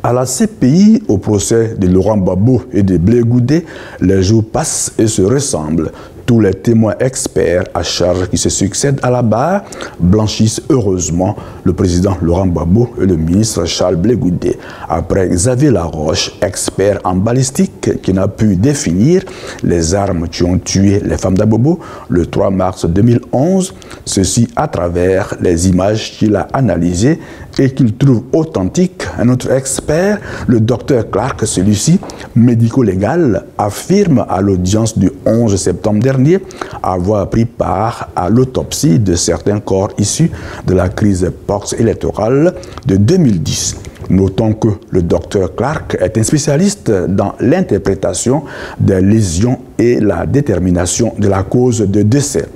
À la CPI, au procès de Laurent Gbagbo et de Blé Goudé, les jours passent et se ressemblent. Tous les témoins experts à charge qui se succèdent à la barre blanchissent heureusement le président Laurent Gbagbo et le ministre Charles Blé Goudé. Après Xavier Laroche, expert en balistique, qui n'a pu définir les armes qui ont tué les femmes d'Abobo le 3 mars 2011, ceci à travers les images qu'il a analysées et qu'il trouve authentiques. Un autre expert, le docteur Clark, celui-ci, médico-légal, affirme à l'audience du 11 septembre dernier avoir pris part à l'autopsie de certains corps issus de la crise post-électorale de 2010. Notons que le docteur Clark est un spécialiste dans l'interprétation des lésions et la détermination de la cause de décès.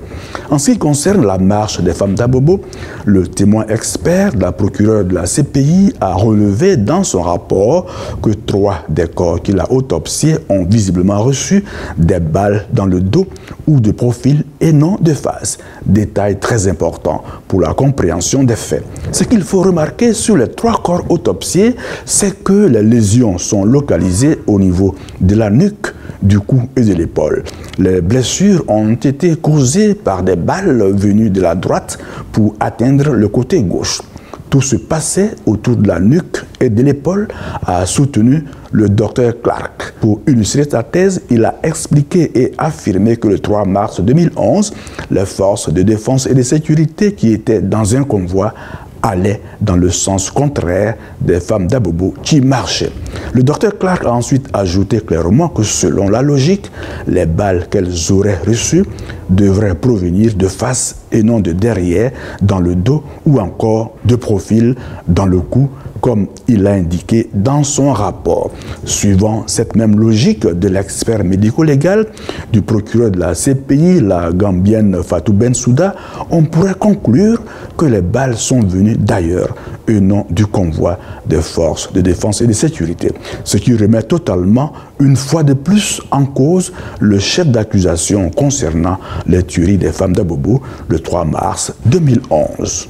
En ce qui concerne la marche des femmes d'Abobo, le témoin expert de la procureure de la CPI a relevé dans son rapport que 3 des corps qu'il a autopsiés ont visiblement reçu des balles dans le dos ou de profil et non de face. Détail très important pour la compréhension des faits. Ce qu'il faut remarquer sur les 3 corps autopsiés, c'est que les lésions sont localisées au niveau de la nuque, du cou et de l'épaule. Les blessures ont été causées par des balles venues de la droite pour atteindre le côté gauche. Tout se passait autour de la nuque et de l'épaule, a soutenu le docteur Clark. Pour illustrer sa thèse, il a expliqué et affirmé que le 3 mars 2011, les forces de défense et de sécurité qui étaient dans un convoi allaient dans le sens contraire des femmes d'Abobo qui marchaient. Le docteur Clark a ensuite ajouté clairement que selon la logique, les balles qu'elles auraient reçues devraient provenir de face et non de derrière, dans le dos ou encore de profil dans le cou, comme il l'a indiqué dans son rapport. Suivant cette même logique de l'expert médico-légal du procureur de la CPI, la Gambienne Fatou Bensouda, on pourrait conclure que les balles sont venues d'ailleurs et non du convoi des forces de défense et de sécurité. Ce qui remet totalement, une fois de plus, en cause le chef d'accusation concernant les tueries des femmes d'Abobo le 3 mars 2011.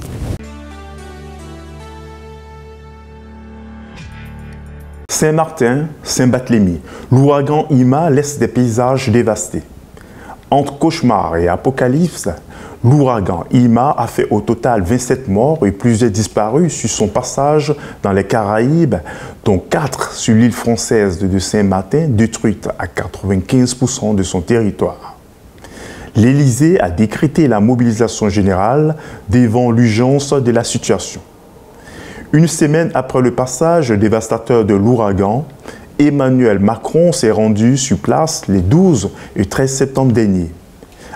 Saint-Martin, Saint-Barthélemy, l'ouragan Irma laisse des paysages dévastés. Entre cauchemar et apocalypse, l'ouragan Irma a fait au total 27 morts et plusieurs disparus sur son passage dans les Caraïbes, dont 4 sur l'île française de Saint-Martin, détruite à 95% de son territoire. L'Élysée a décrété la mobilisation générale devant l'urgence de la situation. Une semaine après le passage dévastateur de l'ouragan, Emmanuel Macron s'est rendu sur place les 12 et 13 septembre dernier,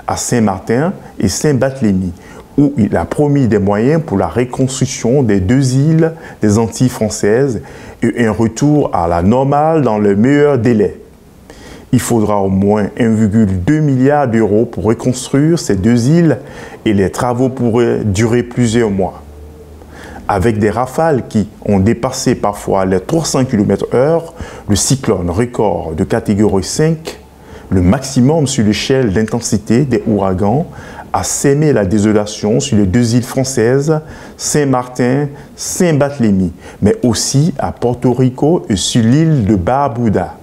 à Saint-Martin et Saint-Barthélemy, où il a promis des moyens pour la reconstruction des 2 îles des Antilles françaises et un retour à la normale dans le meilleur délai. Il faudra au moins 1,2 milliard d'euros pour reconstruire ces 2 îles et les travaux pourraient durer plusieurs mois. Avec des rafales qui ont dépassé parfois les 300 km/h, le cyclone record de catégorie 5, le maximum sur l'échelle d'intensité des ouragans, a sémé la désolation sur les 2 îles françaises, Saint-Martin, Saint-Barthélemy, mais aussi à Porto Rico et sur l'île de Barbuda.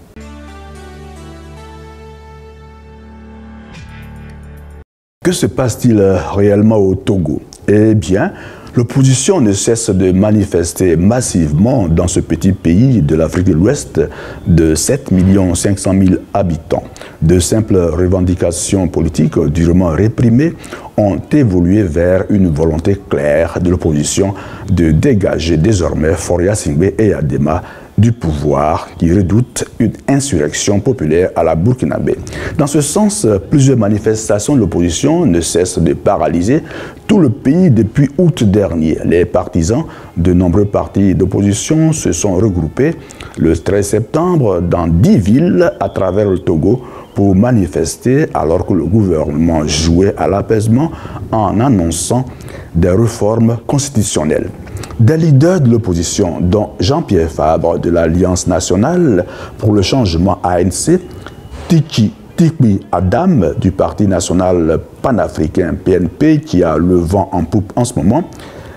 Que se passe-t-il réellement au Togo? Eh bien, l'opposition ne cesse de manifester massivement dans ce petit pays de l'Afrique de l'Ouest de 7 500 000 habitants. De simples revendications politiques durement réprimées ont évolué vers une volonté claire de l'opposition de dégager désormais Faure Singbe et Adema du pouvoir qui redoute une insurrection populaire à la burkinabé. Dans ce sens, plusieurs manifestations de l'opposition ne cessent de paralyser tout le pays depuis août dernier. Les partisans de nombreux partis d'opposition se sont regroupés le 13 septembre dans 10 villes à travers le Togo pour manifester alors que le gouvernement jouait à l'apaisement en annonçant des réformes constitutionnelles. Des leaders de l'opposition, dont Jean-Pierre Fabre de l'Alliance nationale pour le changement ANC, Tikpi Adam du Parti national panafricain PNP qui a le vent en poupe en ce moment,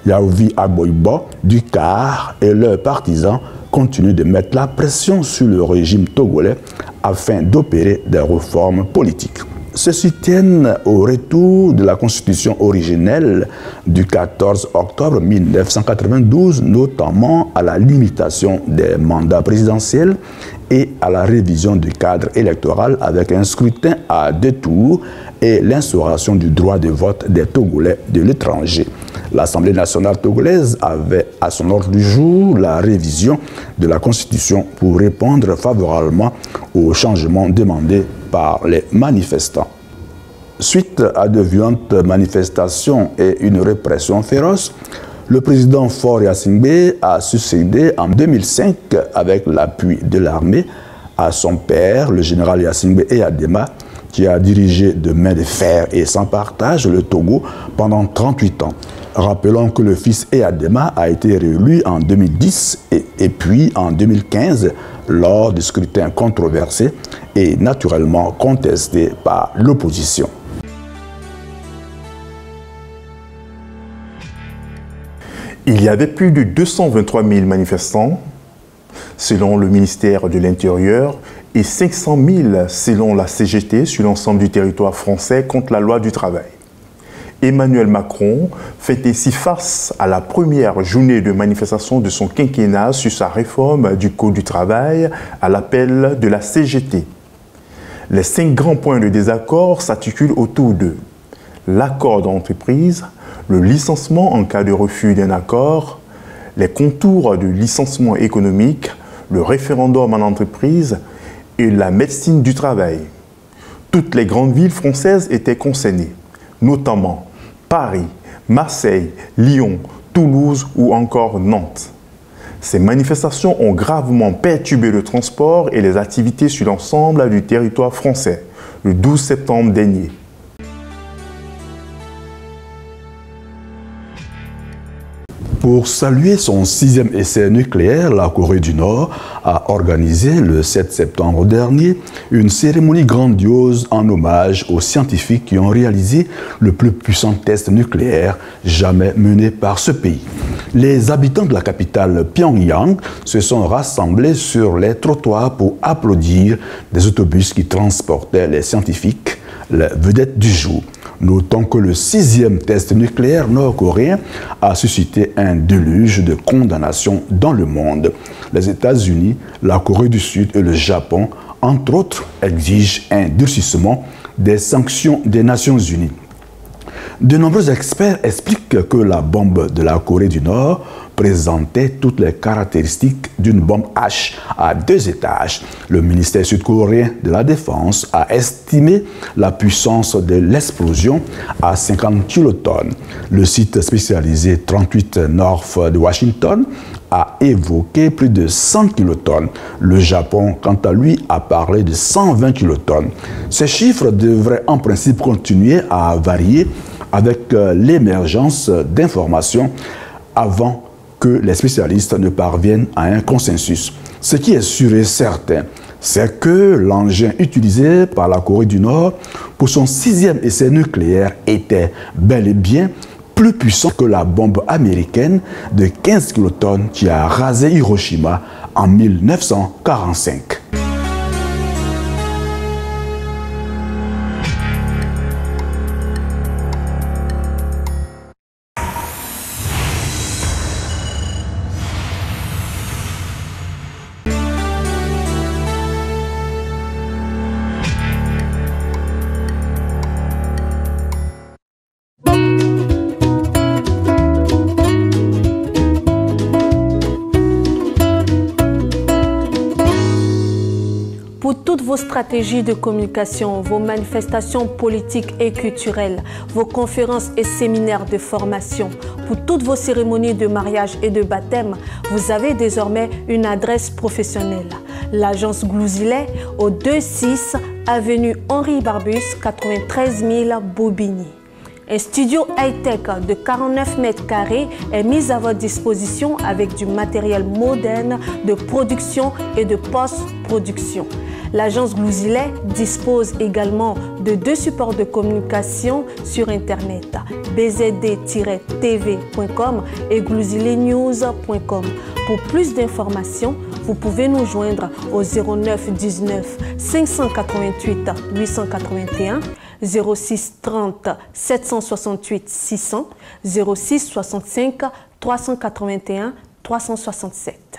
Yaovi Agboibo du CAR et leurs partisans continue de mettre la pression sur le régime togolais afin d'opérer des réformes politiques. Ceux-ci tiennent au retour de la constitution originelle du 14 octobre 1992, notamment à la limitation des mandats présidentiels et à la révision du cadre électoral avec un scrutin à 2 tours et l'instauration du droit de vote des Togolais de l'étranger. L'Assemblée nationale togolaise avait à son ordre du jour la révision de la Constitution pour répondre favorablement aux changements demandés par les manifestants. Suite à de violentes manifestations et une répression féroce, le président Faure Gnassingbé a succédé en 2005 avec l'appui de l'armée à son père, le général Gnassingbé Eyadema, qui a dirigé de main de fer et sans partage le Togo pendant 38 ans. Rappelons que le fils Eyadema a été réélu en 2010 et puis en 2015 lors du scrutin controversé et naturellement contesté par l'opposition. Il y avait plus de 223 000 manifestants, selon le ministère de l'Intérieur, et 500 000 selon la CGT sur l'ensemble du territoire français contre la loi du travail. Emmanuel Macron fait ainsi face à la première journée de manifestation de son quinquennat sur sa réforme du Code du travail à l'appel de la CGT. Les 5 grands points de désaccord s'articulent autour de l'accord d'entreprise, le licenciement en cas de refus d'un accord, les contours du licenciement économique, le référendum en entreprise et la médecine du travail. Toutes les grandes villes françaises étaient concernées, notamment Paris, Marseille, Lyon, Toulouse ou encore Nantes. Ces manifestations ont gravement perturbé le transport et les activités sur l'ensemble du territoire français le 12 septembre dernier. Pour saluer son 6e essai nucléaire, la Corée du Nord a organisé le 7 septembre dernier une cérémonie grandiose en hommage aux scientifiques qui ont réalisé le plus puissant test nucléaire jamais mené par ce pays. Les habitants de la capitale Pyongyang se sont rassemblés sur les trottoirs pour applaudir des autobus qui transportaient les scientifiques, les vedettes du jour. Notons que le 6e test nucléaire nord-coréen a suscité un déluge de condamnations dans le monde. Les États-Unis, la Corée du Sud et le Japon, entre autres, exigent un durcissement des sanctions des Nations Unies. De nombreux experts expliquent que la bombe de la Corée du Nord présentait toutes les caractéristiques d'une bombe H à 2 étages. Le ministère sud-coréen de la Défense a estimé la puissance de l'explosion à 50 kilotonnes. Le site spécialisé 38 North de Washington a évoqué plus de 100 kilotonnes. Le Japon, quant à lui, a parlé de 120 kilotonnes. Ces chiffres devraient en principe continuer à varier avec l'émergence d'informations avant que les spécialistes ne parviennent à un consensus. Ce qui est sûr et certain, c'est que l'engin utilisé par la Corée du Nord pour son 6e essai nucléaire était bel et bien plus puissant que la bombe américaine de 15 kilotonnes qui a rasé Hiroshima en 1945. Vos stratégies de communication, vos manifestations politiques et culturelles, vos conférences et séminaires de formation, pour toutes vos cérémonies de mariage et de baptême, vous avez désormais une adresse professionnelle. L'agence Glouzilet au 26 avenue Henri Barbus, 93 000 Bobigny. Un studio high-tech de 49 mètres carrés est mis à votre disposition avec du matériel moderne de production et de post-production. L'agence Glouzilet dispose également de 2 supports de communication sur Internet, bzd-tv.com et glouziletnews.com. Pour plus d'informations, vous pouvez nous joindre au 09 19 588 881, 06 30 768 600, 06 65 381 367.